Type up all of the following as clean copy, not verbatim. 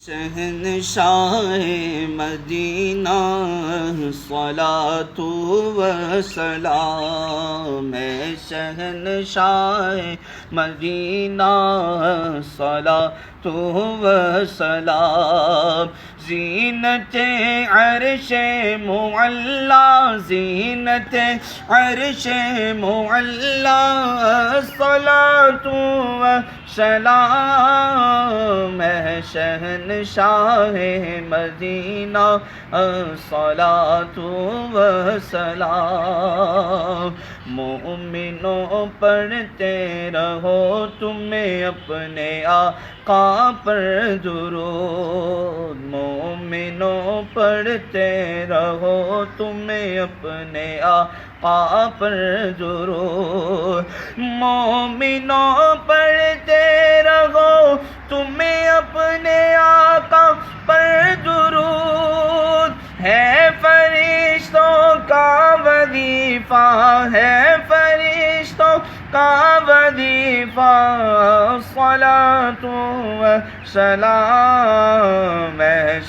شہنشاہ مدینہ صلاۃ و سلام، شہنشاہ مدینہ صلاۃ و سلام، زینت عرش معلا، زینت عرش معلا، صلاۃ و سلام، شہنشاہ مدینہ صلاۃ و سلام، مومنوں پڑھتے رہو تمہیں اپنے آقا پر درود، مومنوں پڑھتے رہو تمہیں اپنے آقا پر درود، مومنوں پڑھتے رہو تمہیں اپنے آقا پر درود، ہے فرشتوں کا وظیفہ، ہے فرشتوں کا وظیفہ، صلاۃ و سلام،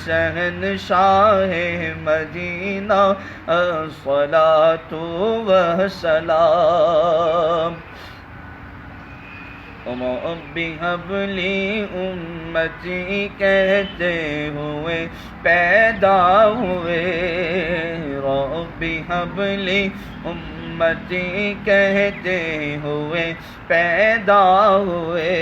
شہنشاہ مدینہ صلاۃ و سلام، رب ہب لی امتی کہتے ہوئے پیدا ہوئے، رب ہب لی امتی کہتے ہوئے پیدا ہوئے،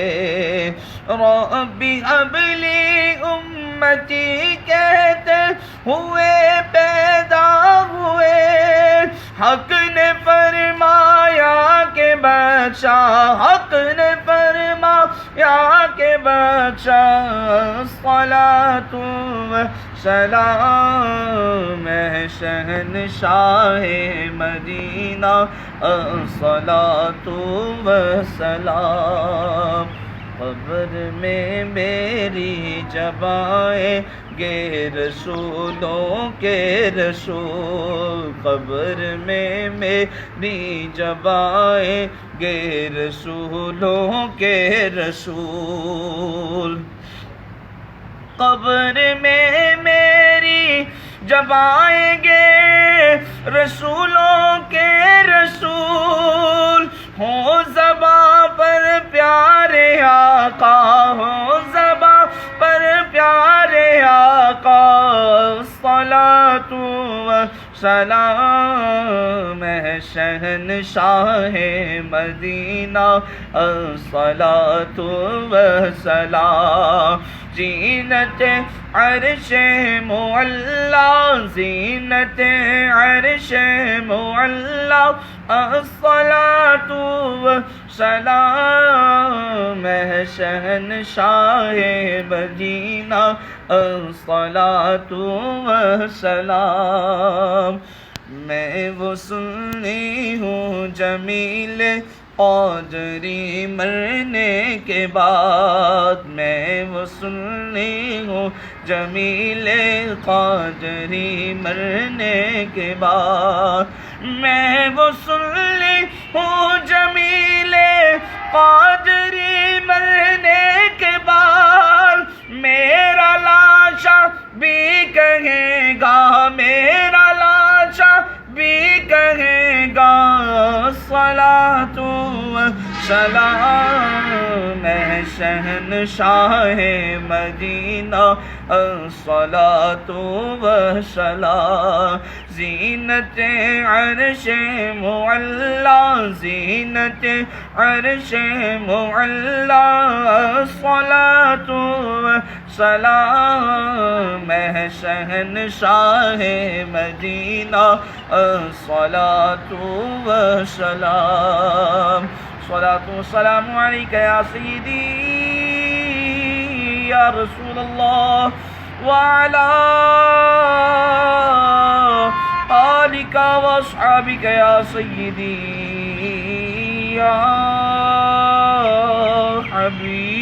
رب ہب لی امتی کہتے ہوئے پیدا ہوئے، حق نے فرمایا کہ بخشا، حق نے فرمایا کہ بخشا، صلاۃ و سلام، شہنشاہ مدینہ صلاۃ و سلام، قبر میں میری جب آئیں گے رسولوں کے رسول، قبر میں میری جب آئیں گے رسولوں کے رسول، قبر میں میری جب آئیں گے رسولوں کے رسول، ہوں زباں پر پیارے آقا، ہوں زباں پر پیارے آقا، صلاۃ و سلام، شہنشاہ مدینہ صلاۃ و سلام، زینت عرش معلا، زینت عرش معلا، الصلاۃ و سلام، شہنشاہ مدینہ الصلاۃ و سلام، میں وہ سنی ہوں جمیل قادری مرنے کے بعد، میں وہ سنی ہوں جمیل قادری مرنے کے بعد، میں وہ سنی ہوں جمیل قادری مرنے کے بعد، میرا لاشا بھی کہے گا، میرا لاشا بھی کہے گا، صلاۃ و سلام، شہنشاہ مدینہ صلاۃ و سلام، زینت عرش معلا، زینت عرش معلا، صلاۃ و سلام، شہنشاہ مدینہ صلاۃ و سلام، صلاۃ و سلام علیک یا سیدی یا رسول اللہ، وعلی آلک و اصحابک یا سیدی یا حبیب